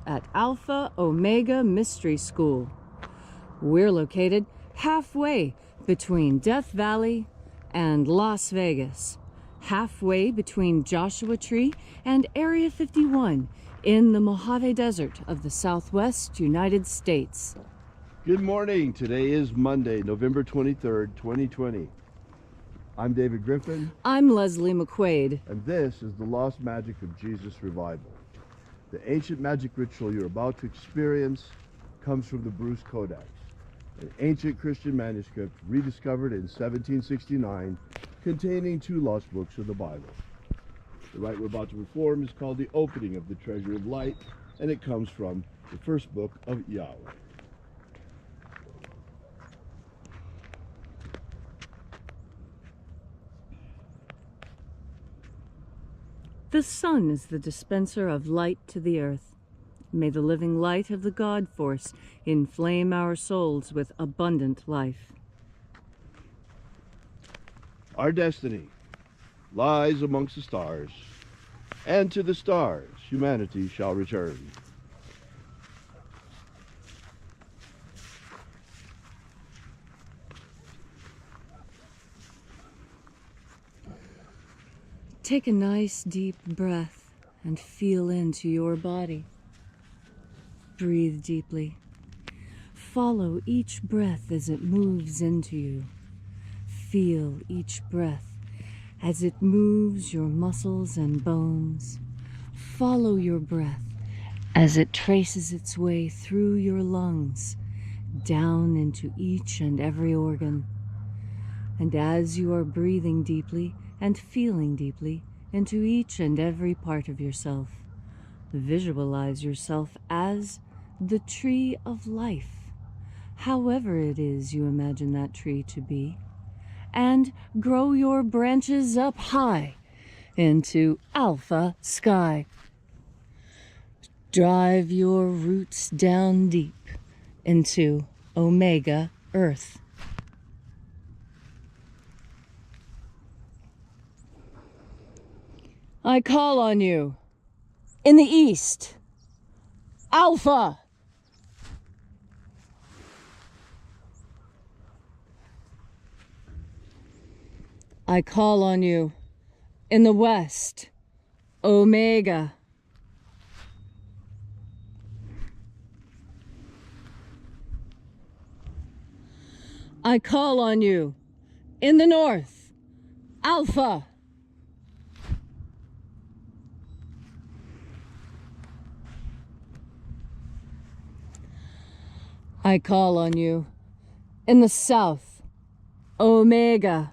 at Alpha Omega Mystery School. We're located halfway between Death Valley and Las Vegas, halfway between Joshua Tree and Area 51 in the Mojave Desert of the Southwest United States. Good morning. Today is Monday, November 23rd, 2020. I'm David Griffin. I'm Leslie McQuaid. And this is the Lost Magic of Jesus Revival. The ancient magic ritual you're about to experience comes from the Bruce Codex, an ancient Christian manuscript rediscovered in 1769 containing 2 lost books of the Bible. The rite we're about to perform is called the opening of the Treasury of Light, and it comes from the first book of Yahweh. The sun is the dispenser of light to the earth. May the living light of the God Force inflame our souls with abundant life. Our destiny lies amongst the stars, and to the stars humanity shall return. Take a nice deep breath and feel into your body. Breathe deeply. Follow each breath as it moves into you. Feel each breath as it moves your muscles and bones. Follow your breath as it traces its way through your lungs, down into each and every organ. And as you are breathing deeply and feeling deeply into each and every part of yourself, visualize yourself as the tree of life, however it is you imagine that tree to be, and grow your branches up high into Alpha Sky. Drive your roots down deep into Omega Earth. I call on you in the east, Alpha. I call on you in the west, Omega. I call on you in the north, Alpha. I call on you in the south, Omega.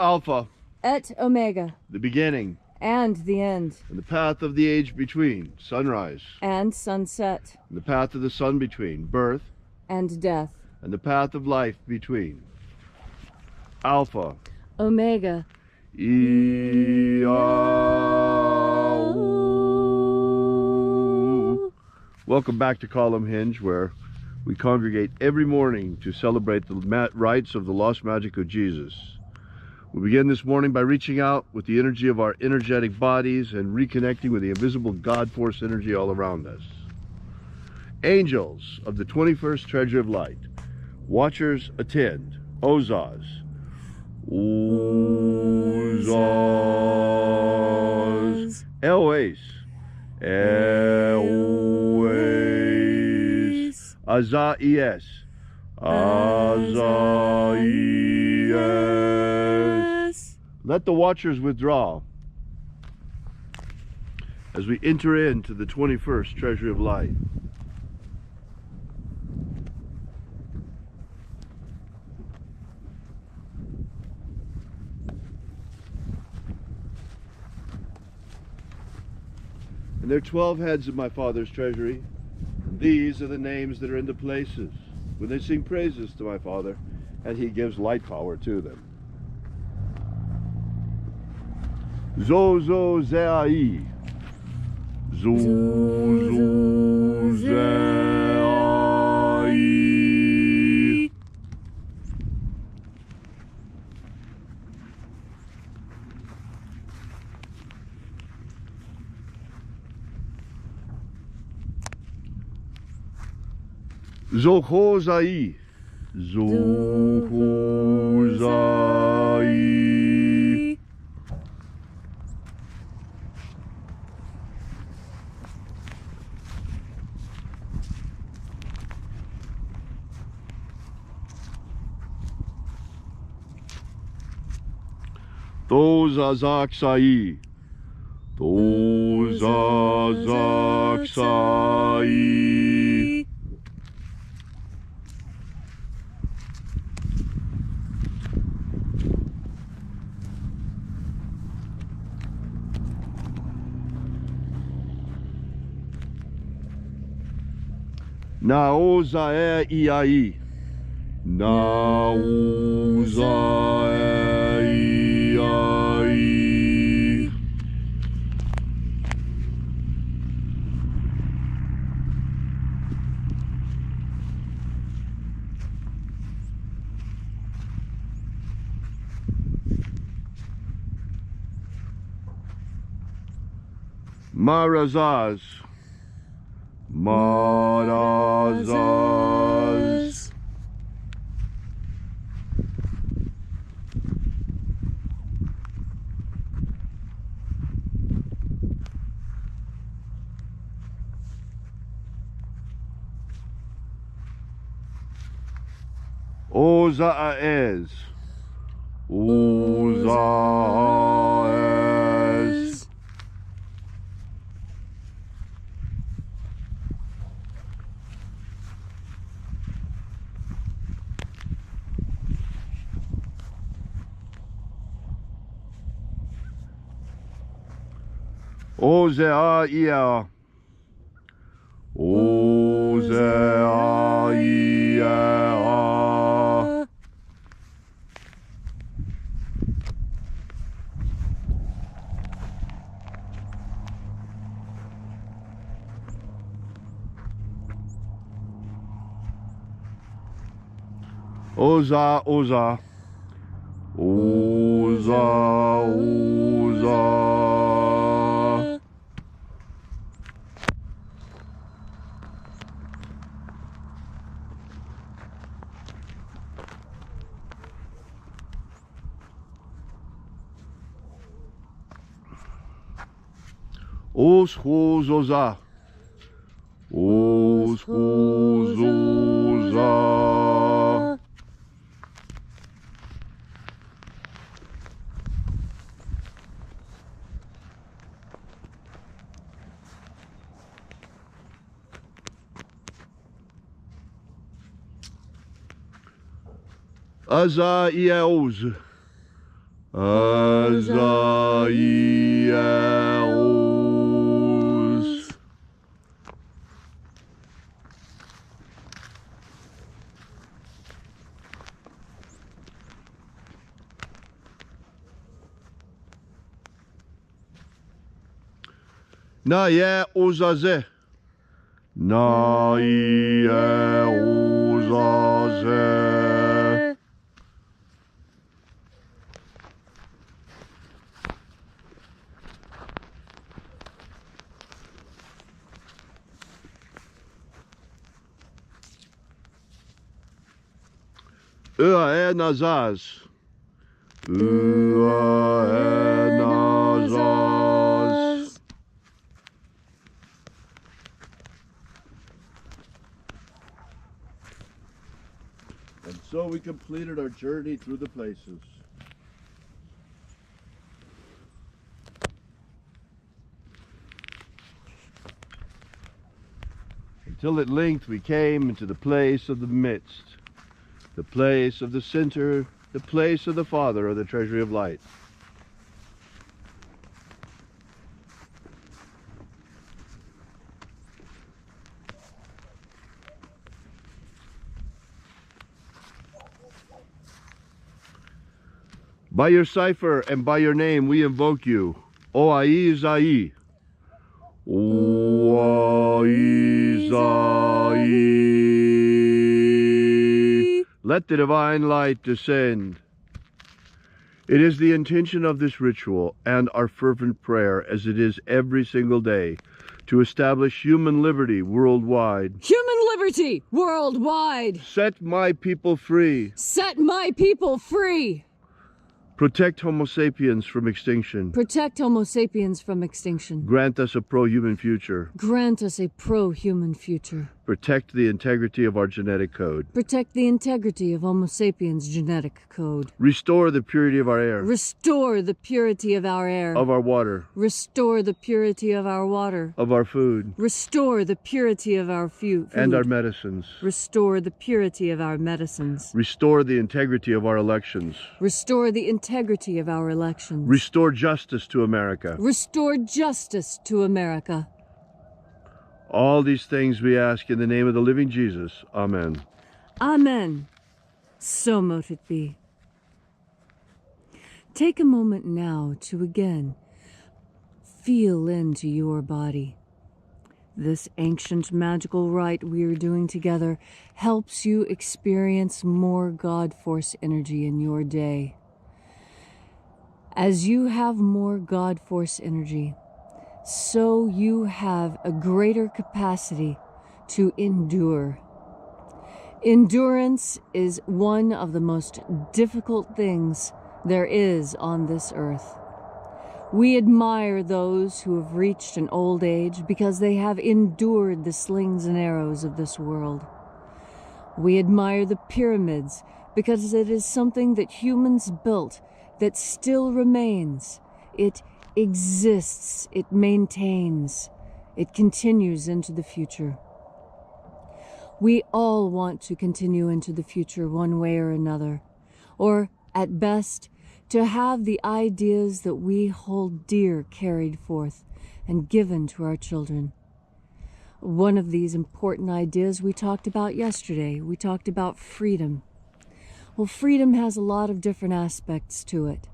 Alpha. Et Omega. The beginning. And the end. And the path of the age between, sunrise. And sunset. And the path of the sun between, birth. And death. And the path of life between. Alpha. Omega. Welcome back to Column Hinge, where we congregate every morning to celebrate the rites of the lost magic of Jesus. We begin this morning by reaching out with the energy of our energetic bodies and reconnecting with the invisible God Force energy all around us. Angels of the 21st Treasure of Light, watchers attend. Ozaz. Ozaz. Elwes. Elwes. Azaies. Azaies. Let the watchers withdraw as we enter into the 21st Treasury of Light. And there are 12 heads of my Father's treasury. And these are the names that are in the places when they sing praises to my Father, and he gives light power to them. Zozo Zeai. Zozo Zeai. Zohozai. Zohozai. Tozazaksai. Tozazaksai. Naozae iai. Naozae iai. Marazaz. Marazaz. Ozaez. Ozaez. Ozeaia. Ozeaia. Oza, Oza. Oza, Oza. Oschozoza. Oschozoza. Azaiels. Azaiels. Naye Ozaze. Naye Ozaze. Nazaz. Nazaz. And so we completed our journey through the places. Until at length we came into the place of the midst, the place of the center, the place of the Father of the treasury of light. By your cipher and by your name we invoke you, O-Ai Zai. O-Ai Zai. Let the divine light descend. It is the intention of this ritual and our fervent prayer, as it is every single day, to establish human liberty worldwide. Human liberty! liberty worldwide. Set my people free. Set my people free. Protect Homo sapiens from extinction. Protect Homo sapiens from extinction. Grant us a pro-human future. Grant us a pro-human future. Protect the integrity of our genetic code. Protect the integrity of Homo sapiens' genetic code. Restore the purity of our air. Restore the purity of our air. Of our water. Restore the purity of our water. Of our food. Restore the purity of our food. And our medicines. Restore the purity of our medicines. Restore the integrity of our elections. Restore the integrity of our elections. Restore justice to America. Restore justice to America. All these things we ask in the name of the living Jesus. Amen. Amen. So mote it be. Take a moment now to again feel into your body. This ancient magical rite we are doing together helps you experience more God Force energy in your day. As you have more God Force energy, so you have a greater capacity to endure. Endurance is one of the most difficult things there is on this earth. We admire those who have reached an old age because they have endured the slings and arrows of this world. We admire the pyramids because it is something that humans built that still remains. It exists, it maintains, it continues into the future. We all want to continue into the future one way or another, or at best, to have the ideas that we hold dear carried forth and given to our children. One of these important ideas we talked about yesterday. We talked about freedom. Well, freedom has a lot of different aspects to it.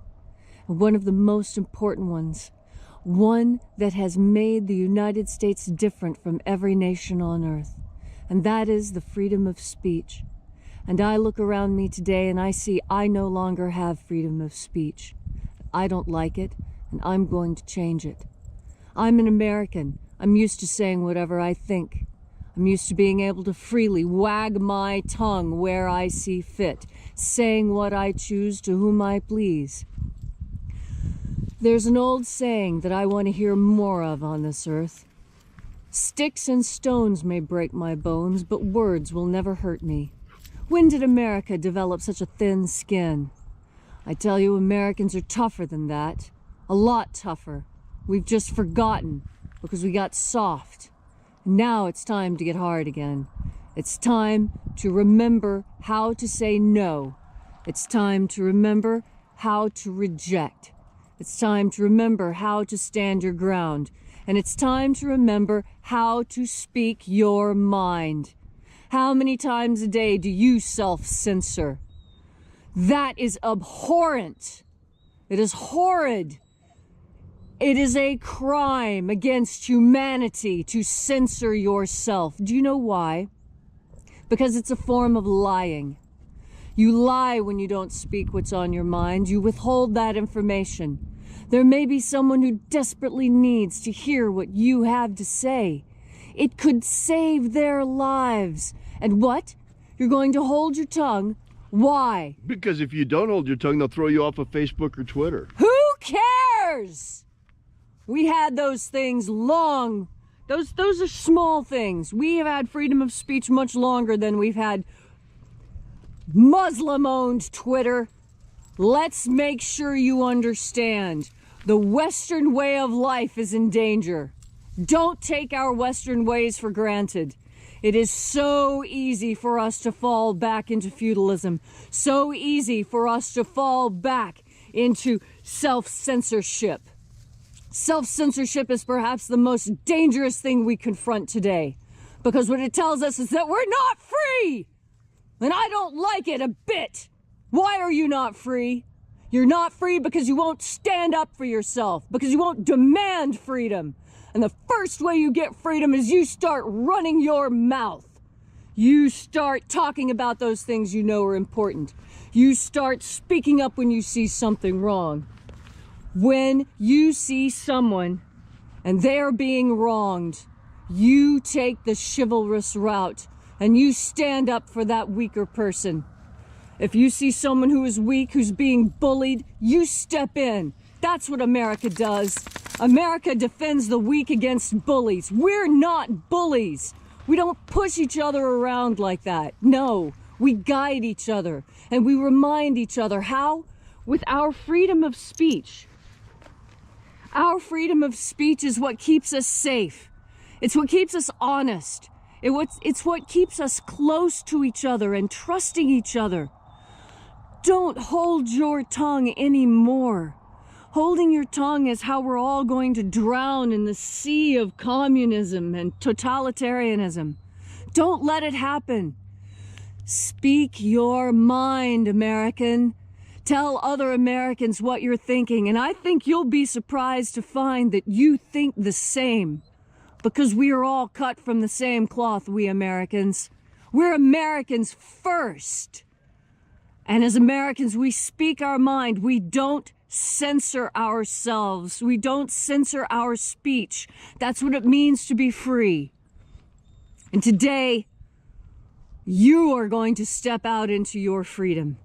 One of the most important ones, one that has made the United States different from every nation on earth, and that is the freedom of speech. And I look around me today and I see I no longer have freedom of speech. I don't like it, and I'm going to change it. I'm an American. I'm used to saying whatever I think. I'm used to being able to freely wag my tongue where I see fit, saying what I choose to whom I please. There's an old saying that I want to hear more of on this earth. Sticks and stones may break my bones, but words will never hurt me. When did America develop such a thin skin? I tell you, Americans are tougher than that. A lot tougher. We've just forgotten because we got soft. Now it's time to get hard again. It's time to remember how to say no. It's time to remember how to reject. It's time to remember how to stand your ground. And it's time to remember how to speak your mind. How many times a day do you self-censor? That is abhorrent. It is horrid. It is a crime against humanity to censor yourself. Do you know why? Because it's a form of lying. You lie when you don't speak what's on your mind. You withhold that information. There may be someone who desperately needs to hear what you have to say. It could save their lives. And what? You're going to hold your tongue? Why? Because if you don't hold your tongue, they'll throw you off of Facebook or Twitter. Who cares? We had those things long. Those are small things. We have had freedom of speech much longer than we've had Muslim-owned Twitter. Let's make sure you understand. The Western way of life is in danger. Don't take our Western ways for granted. It is so easy for us to fall back into feudalism. So easy for us to fall back into self-censorship. Self-censorship is perhaps the most dangerous thing we confront today, because what it tells us is that we're not free. And I don't like it a bit. Why are you not free? You're not free because you won't stand up for yourself, because you won't demand freedom. And the first way you get freedom is you start running your mouth. You start talking about those things you know are important. You start speaking up when you see something wrong. When you see someone and they're being wronged, you take the chivalrous route and you stand up for that weaker person. If you see someone who is weak, who's being bullied, you step in. That's what America does. America defends the weak against bullies. We're not bullies. We don't push each other around like that. No, we guide each other and we remind each other. How? With our freedom of speech. Our freedom of speech is what keeps us safe. It's what keeps us honest. It's what keeps us close to each other and trusting each other. Don't hold your tongue anymore. Holding your tongue is how we're all going to drown in the sea of communism and totalitarianism. Don't let it happen. Speak your mind, American. Tell other Americans what you're thinking, and I think you'll be surprised to find that you think the same, because we are all cut from the same cloth, we Americans. We're Americans first. And as Americans, we speak our mind. We don't censor ourselves. We don't censor our speech. That's what it means to be free. And today, you are going to step out into your freedom.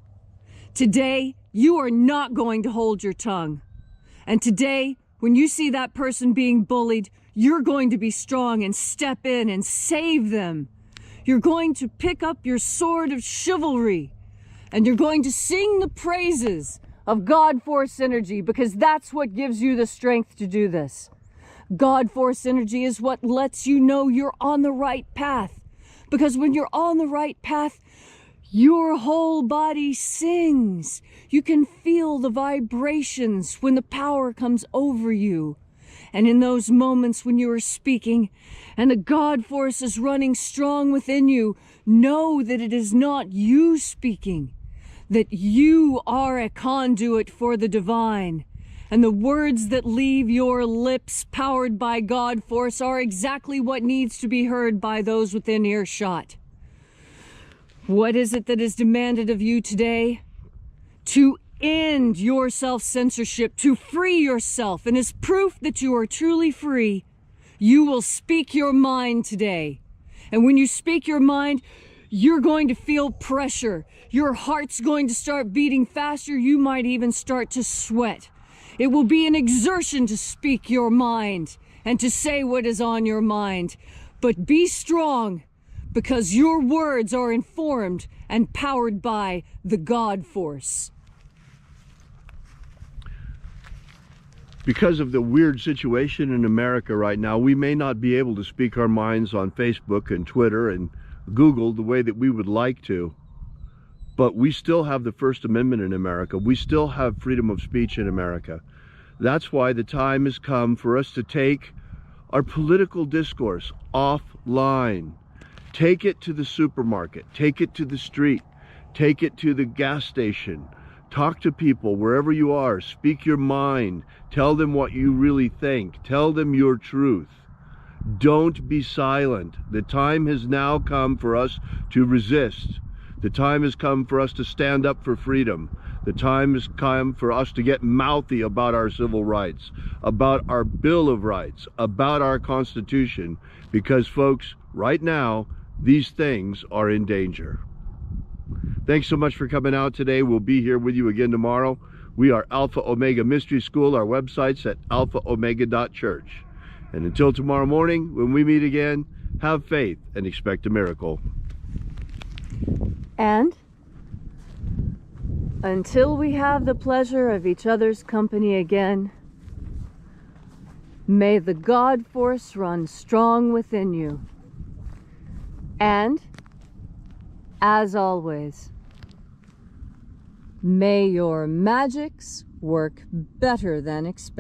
Today, you are not going to hold your tongue. And today, when you see that person being bullied, you're going to be strong and step in and save them. You're going to pick up your sword of chivalry and you're going to sing the praises of God Force Energy, because that's what gives you the strength to do this. God Force Energy is what lets you know you're on the right path. Because when you're on the right path, your whole body sings. You can feel the vibrations when the power comes over you. And in those moments when you are speaking and the God Force is running strong within you, know that it is not you speaking, that you are a conduit for the divine. And the words that leave your lips powered by God Force are exactly what needs to be heard by those within earshot. What is it that is demanded of you today? To end your self-censorship, to free yourself. And as proof that you are truly free, you will speak your mind today. And when you speak your mind, you're going to feel pressure. Your heart's going to start beating faster. You might even start to sweat. It will be an exertion to speak your mind and to say what is on your mind. But be strong, because your words are informed and powered by the God Force. Because of the weird situation in America right now, we may not be able to speak our minds on Facebook and Twitter and Google the way that we would like to, but we still have the First Amendment in America. We still have freedom of speech in America. That's why the time has come for us to take our political discourse offline. Take it to the supermarket, take it to the street, take it to the gas station. Talk to people wherever you are. Speak your mind. Tell them what you really think. Tell them your truth. Don't be silent. The time has now come for us to resist. The time has come for us to stand up for freedom. The time has come for us to get mouthy about our civil rights, about our Bill of Rights, about our Constitution, because folks, right now, these things are in danger. Thanks so much for coming out today. We'll be here with you again tomorrow. We are Alpha Omega Mystery School. Our website's at alphaomega.church. And until tomorrow morning, when we meet again, have faith and expect a miracle. And until we have the pleasure of each other's company again, may the God Force run strong within you. And, as always, may your magics work better than expected.